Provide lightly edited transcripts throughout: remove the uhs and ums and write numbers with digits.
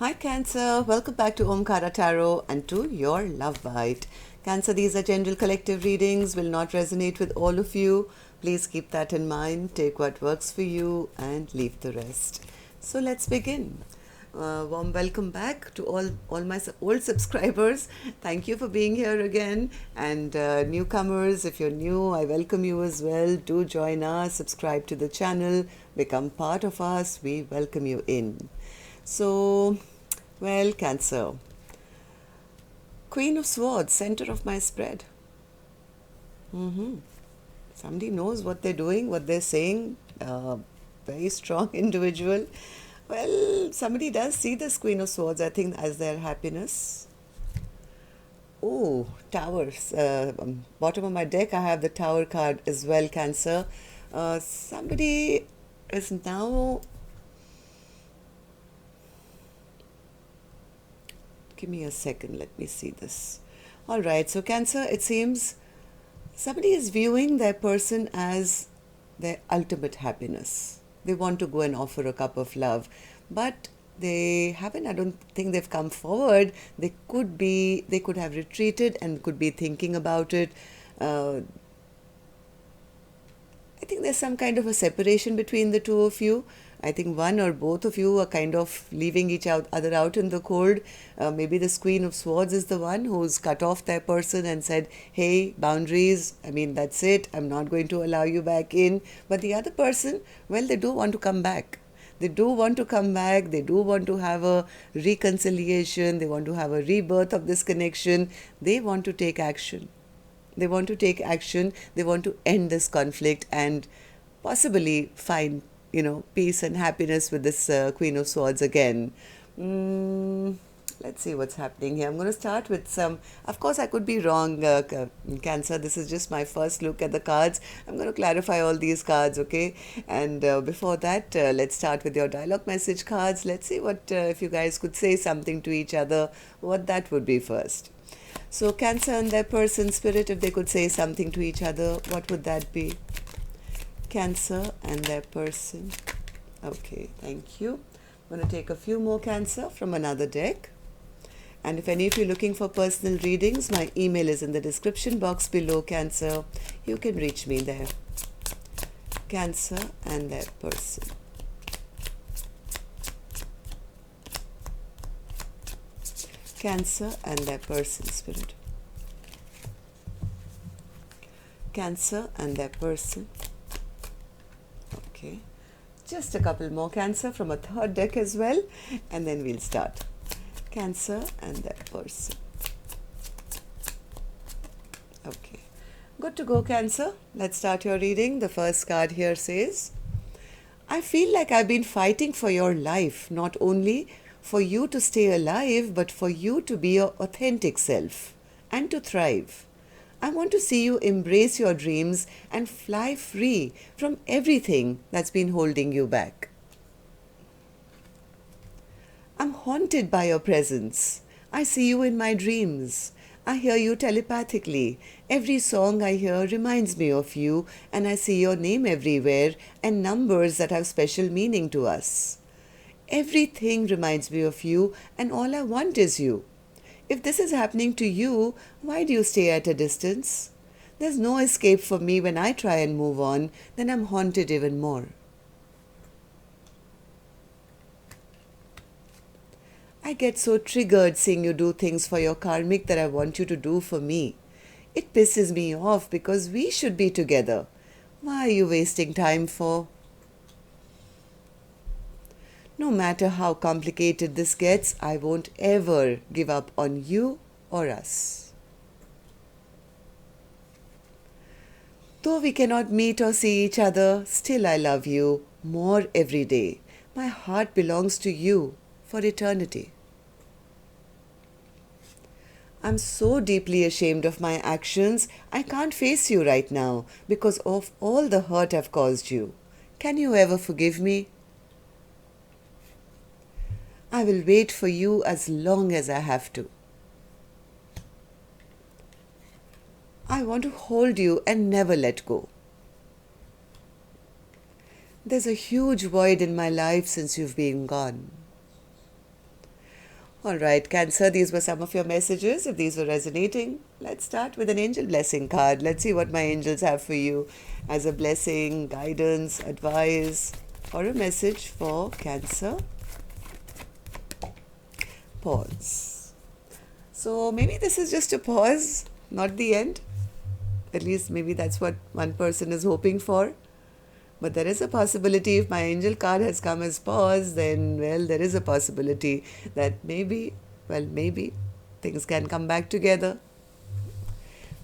Hi Cancer, welcome back to Omkaratarot and to your love bite. Cancer, these are general collective readings, will not resonate with all of you. Please keep that in mind, take what works for you and leave the rest. So let's begin. Warm welcome back to all my old subscribers. Thank you for being here again. And newcomers, if you're new, I welcome you as well. Do join us, subscribe to the channel, become part of us. We welcome you in. So, well, Cancer. Queen of Swords, center of my spread. Somebody knows what they're doing, what they're saying. Very strong individual. Well, somebody does see this Queen of Swords, I think, as their happiness. Oh, Towers. Bottom of my deck, I have the Tower card as well, Cancer. Somebody is now... Give me a second, let me see this. All right, so Cancer, it seems somebody is viewing their person as their ultimate happiness. They want to go and offer a cup of love, but they haven't, I don't think they've come forward. They could have retreated and could be thinking about it. I think there's some kind of a separation between the two of you. I think one or both of you are kind of leaving each other out in the cold. Maybe this Queen of Swords is the one who's cut off their person and said, hey, boundaries, I mean, that's it. I'm not going to allow you back in. But the other person, well, they do want to come back. They do want to come back. They do want to have a reconciliation. They want to have a rebirth of this connection. They want to take action. They want to take action. They want to end this conflict and possibly find peace and happiness with this Queen of Swords again. Let's see what's happening here. I'm going to start with some... Of course, I could be wrong, Cancer. This is just my first look at the cards. I'm going to clarify all these cards, okay? And before that, let's start with your dialogue message cards. Let's see what, if you guys could say something to each other, what that would be first. So Cancer and their person spirit, if they could say something to each other, what would that be? Cancer and their person. Okay, thank you. I'm going to take a few more, Cancer, from another deck. And if any of you are looking for personal readings, my email is in the description box below, Cancer. You can reach me there. Cancer and their person. Cancer and their person spirit. Cancer and their person. Okay, just a couple more, Cancer, from a third deck as well, and then we'll start. Cancer and that person. Okay, good to go, Cancer. Let's start your reading. The first card here says, I feel like I've been fighting for your life, not only for you to stay alive, but for you to be your authentic self and to thrive. I want to see you embrace your dreams and fly free from everything that's been holding you back. I'm haunted by your presence. I see you in my dreams. I hear you telepathically. Every song I hear reminds me of you, and I see your name everywhere and numbers that have special meaning to us. Everything reminds me of you, and all I want is you. If this is happening to you, why do you stay at a distance? There's no escape for me when I try and move on, then I'm haunted even more. I get so triggered seeing you do things for your karmic that I want you to do for me. It pisses me off because we should be together. Why are you wasting time for? No matter how complicated this gets, I won't ever give up on you or us. Though we cannot meet or see each other, still I love you more every day. My heart belongs to you for eternity. I'm so deeply ashamed of my actions, I can't face you right now because of all the hurt I've caused you. Can you ever forgive me? I will wait for you as long as I have to. I want to hold you and never let go. There's a huge void in my life since you've been gone. All right, Cancer, these were some of your messages. If these were resonating, let's start with an angel blessing card. Let's see what my angels have for you as a blessing, guidance, advice, or a message for Cancer. Pause. So maybe this is just a pause, not the end. At least maybe that's what one person is hoping for. But there is a possibility, if my angel card has come as pause, then, well, there is a possibility that maybe things can come back together.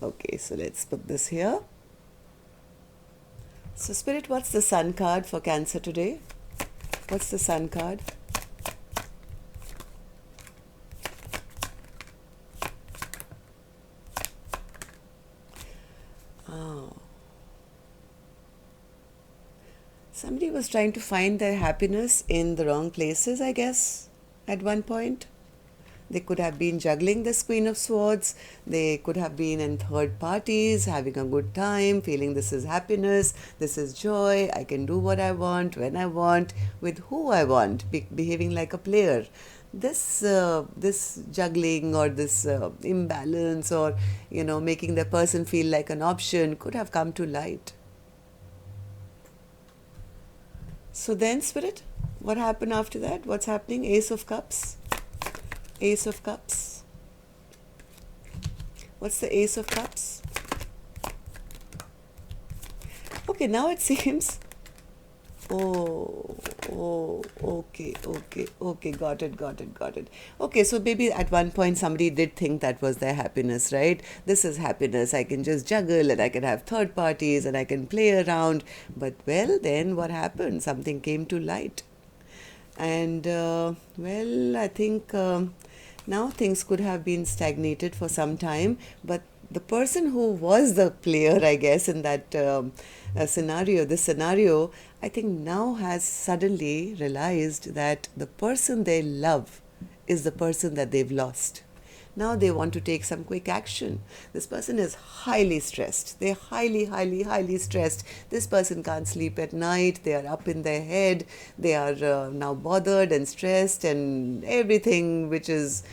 Okay, so let's put this here. So Spirit, what's the Sun card for Cancer today? What's the Sun card? Somebody was trying to find their happiness in the wrong places, I guess, at one point. They could have been juggling this Queen of Swords. They could have been in third parties, having a good time, feeling this is happiness, this is joy, I can do what I want, when I want, with who I want, behaving like a player. This juggling or this imbalance or, making the person feel like an option could have come to light. So then, Spirit, what happened after that? What's happening? Ace of Cups. Ace of Cups. What's the Ace of Cups? Okay, now it seems... Okay, got it. Okay, so maybe at one point somebody did think that was their happiness, right? This is happiness. I can just juggle and I can have third parties and I can play around. But, well, then what happened? Something came to light. And, I think now things could have been stagnated for some time. But the person who was the player, I guess, in that scenario, I think now has suddenly realized that the person they love is the person that they've lost. Now they want to take some quick action. This person is highly stressed. They're highly stressed. This person can't sleep at night. They are up in their head. They are now bothered and stressed, and everything which is,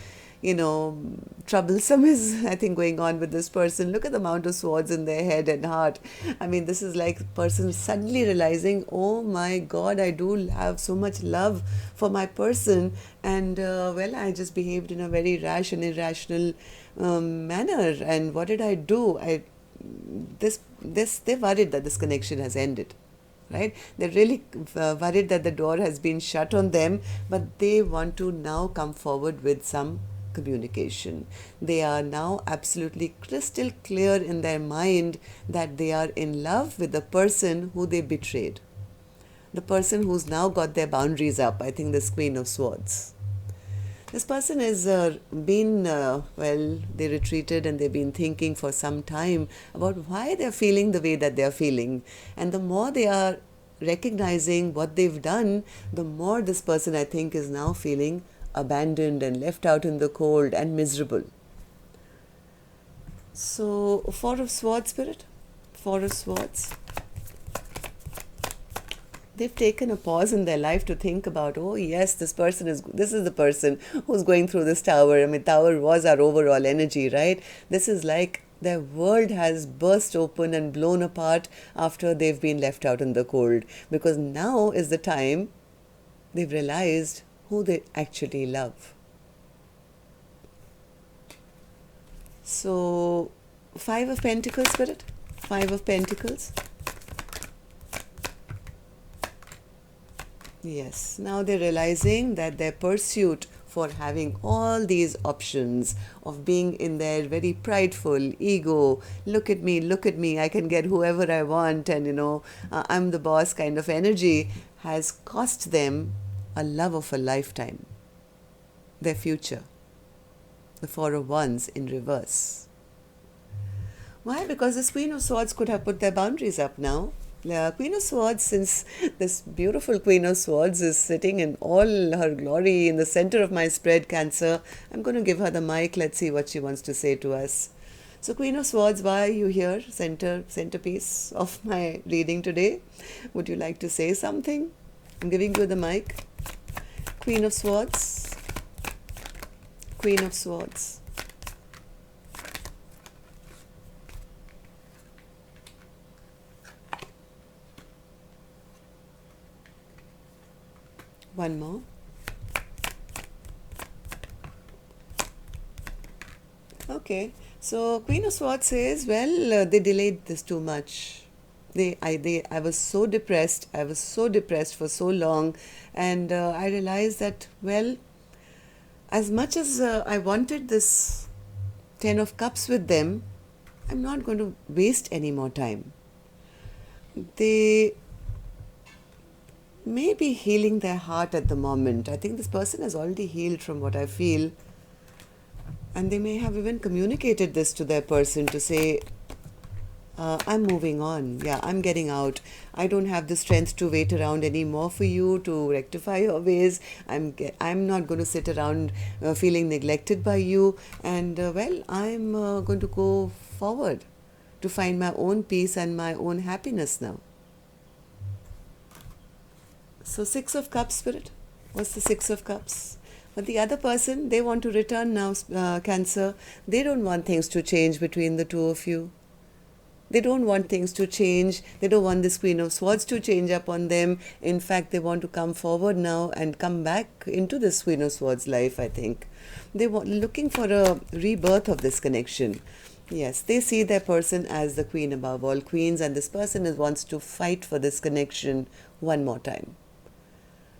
troublesome is, I think, going on with this person. Look at the amount of swords in their head and heart. I mean, this is like a person suddenly realizing, oh my God, I do have so much love for my person. And, I just behaved in a very rash and irrational manner. And what did I do? They're worried that this connection has ended. Right? They're really worried that the door has been shut on them, but they want to now come forward with some communication. They are now absolutely crystal clear in their mind that they are in love with the person who they betrayed. The person who's now got their boundaries up. I think this Queen of Swords. This person has they retreated and they've been thinking for some time about why they're feeling the way that they're feeling. And the more they are recognizing what they've done, the more this person, I think, is now feeling abandoned and left out in the cold and miserable. So, Four of Swords, Spirit. Four of Swords. They've taken a pause in their life to think about, oh yes, this is the person who's going through this tower. I mean, tower was our overall energy, right? This is like their world has burst open and blown apart after they've been left out in the cold. Because now is the time they've realized who they actually love. So, Five of Pentacles, Spirit. Five of Pentacles. Yes, now they're realizing that their pursuit for having all these options of being in their very prideful ego, look at me, I can get whoever I want, and I'm the boss kind of energy, has cost them a love of a lifetime, their future. The Four of Wands in reverse. Why? Because this Queen of Swords could have put their boundaries up now. Queen of Swords, since this beautiful Queen of Swords is sitting in all her glory in the center of my spread, Cancer, I'm going to give her the mic. Let's see what she wants to say to us. So, Queen of Swords, why are you here? Centerpiece of my reading today. Would you like to say something? I'm giving you the mic. Queen of Swords. Queen of Swords. One more. Okay, so Queen of Swords says, well, they delayed this too much. I was so depressed. I was so depressed for so long, and I realized that, well, as much as I wanted this Ten of Cups with them, I'm not going to waste any more time. They may be healing their heart at the moment. I think this person has already healed from what I feel. And they may have even communicated this to their person to say, I'm moving on. Yeah, I'm getting out. I don't have the strength to wait around anymore for you to rectify your ways. I'm not going to sit around feeling neglected by you. And well, I'm going to go forward to find my own peace and my own happiness now. So 6 of Cups, Spirit. What's the 6 of Cups? But the other person, they want to return now, Cancer. They don't want things to change between the two of you. They don't want things to change. They don't want this Queen of Swords to change up on them. In fact, they want to come forward now and come back into this Queen of Swords life, I think. They want looking for a rebirth of this connection. Yes, they see their person as the queen above all queens, and this person wants to fight for this connection one more time.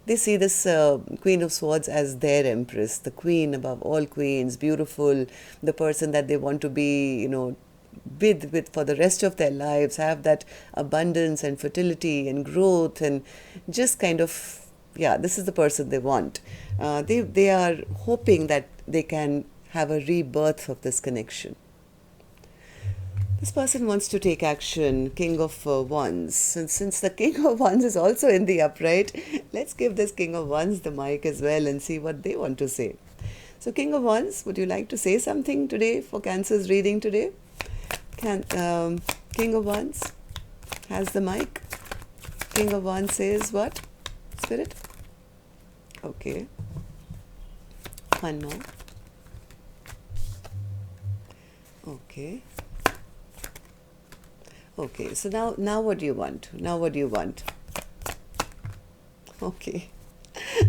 They see this Queen of Swords as their empress, the queen above all queens, beautiful, the person that they want to be, you know, with for the rest of their lives, have that abundance and fertility and growth, and just kind of, yeah, this is the person they want. They are hoping that they can have a rebirth of this connection. This person wants to take action, King of Wands. And since the King of Wands is also in the upright, let's give this King of Wands the mic as well and see what they want to say. So King of Wands, would you like to say something today for Cancer's reading today? King of Wands has the mic. King of Wands says what? Spirit? Okay. One more. Okay. Okay, so now what do you want? Now what do you want? Okay.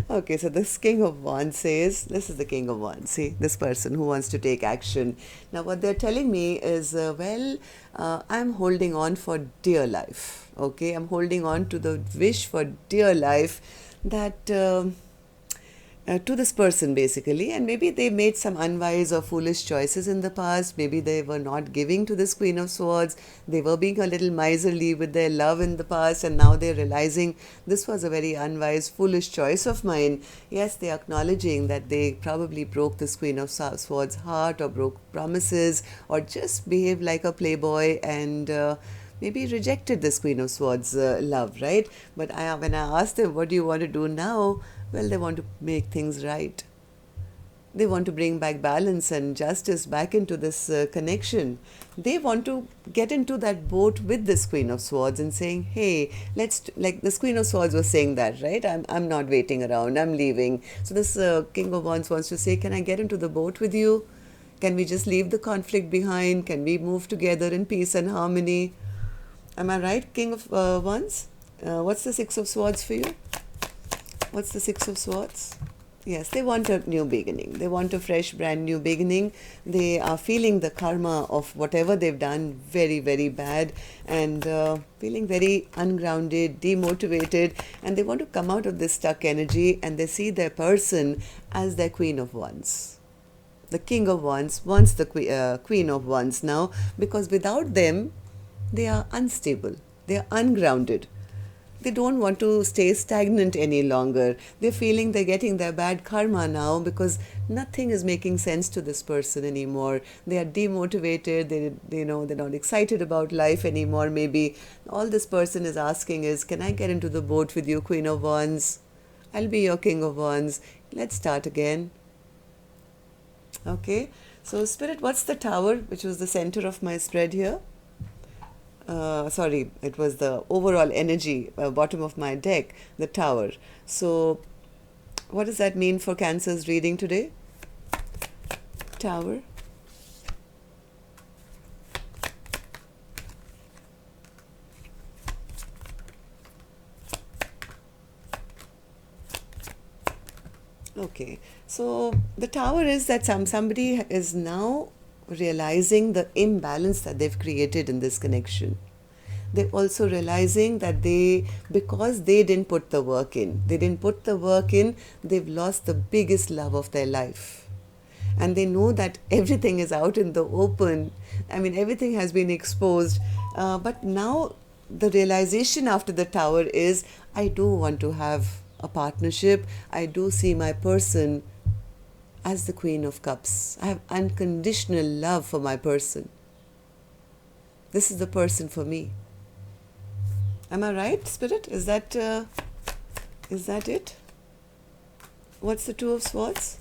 Okay, so this King of Wands says, this is the King of Wands, see, this person who wants to take action. Now what they're telling me is, I'm holding on for dear life, okay? I'm holding on to the wish for dear life that to this person basically, and maybe they made some unwise or foolish choices in the past. Maybe they were not giving to this Queen of Swords. They were being a little miserly with their love in the past, and now they're realizing this was a very unwise, foolish choice of mine. Yes, they're acknowledging that they probably broke this Queen of Swords' heart, or broke promises, or just behaved like a playboy and maybe rejected this Queen of Swords love, right? But when I asked them, what do you want to do now? Well, they want to make things right. They want to bring back balance and justice back into this connection. They want to get into that boat with this Queen of Swords and saying, hey, like this Queen of Swords was saying that, right? I'm not waiting around, I'm leaving. So this King of Wands wants to say, can I get into the boat with you? Can we just leave the conflict behind? Can we move together in peace and harmony? Am I right, King of Wands? What's the 6 of Swords for you? What's the 6 of Swords? Yes, they want a new beginning. They want a fresh, brand new beginning. They are feeling the karma of whatever they've done very, very bad, and feeling very ungrounded, demotivated, and they want to come out of this stuck energy, and they see their person as their Queen of Wands. The King of Wands wants the Queen of Wands now, because without them, they are unstable. They are ungrounded. They don't want to stay stagnant any longer. They're feeling they're getting their bad karma now because nothing is making sense to this person anymore. They are demotivated. They're not excited about life anymore. Maybe all this person is asking is, can I get into the boat with you, Queen of Wands? I'll be your King of Wands. Let's start again. Okay. So Spirit, what's the Tower, which was the center of my spread here? Sorry, it was the overall energy, bottom of my deck, the Tower. So what does that mean for Cancer's reading today? Tower. Okay, so the Tower is that somebody is now realizing the imbalance that they've created in this connection. They're also realizing that because they didn't put the work in, they've lost the biggest love of their life. And they know that everything is out in the open. I mean, everything has been exposed. But now the realization after the Tower is, I do want to have a partnership. I do see my person as the Queen of Cups. I have unconditional love for my person. This is the person for me. Am I right, Spirit? Is that it? What's the Two of Swords?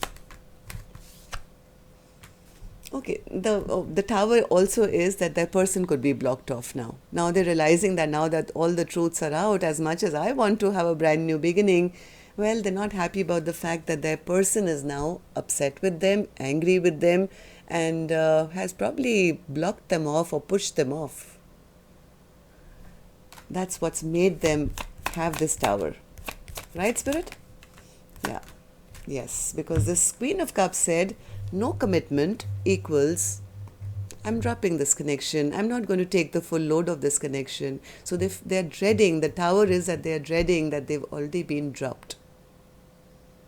Okay, the Tower also is that their person could be blocked off now. Now they're realizing that now that all the truths are out, as much as I want to have a brand new beginning, well, they're not happy about the fact that their person is now upset with them, angry with them, and has probably blocked them off or pushed them off. That's what's made them have this Tower. Right, Spirit? Yeah. Yes, because this Queen of Cups said, no commitment equals, I'm dropping this connection. I'm not going to take the full load of this connection. So they're dreading, the Tower is that they're dreading that they've already been dropped.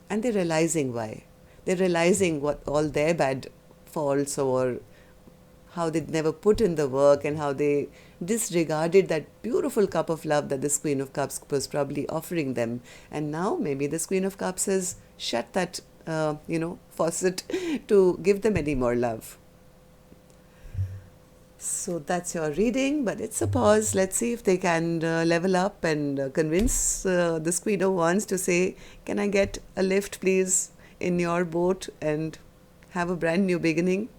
And they're realizing why. They're realizing what all their bad faults or how they never put in the work and how they disregarded that beautiful cup of love that this Queen of Cups was probably offering them. And now maybe this Queen of Cups has shut that, faucet to give them any more love. So that's your reading, but it's a pause. Let's see if they can level up and convince this Queen of Wands to say, can I get a lift, please, in your boat and have a brand new beginning?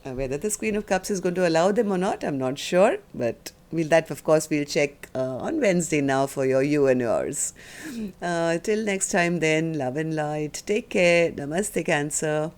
Whether this Queen of Cups is going to allow them or not, I'm not sure. But of course, we'll check on Wednesday now for you and yours. Till next time then, love and light. Take care. Namaste, Cancer.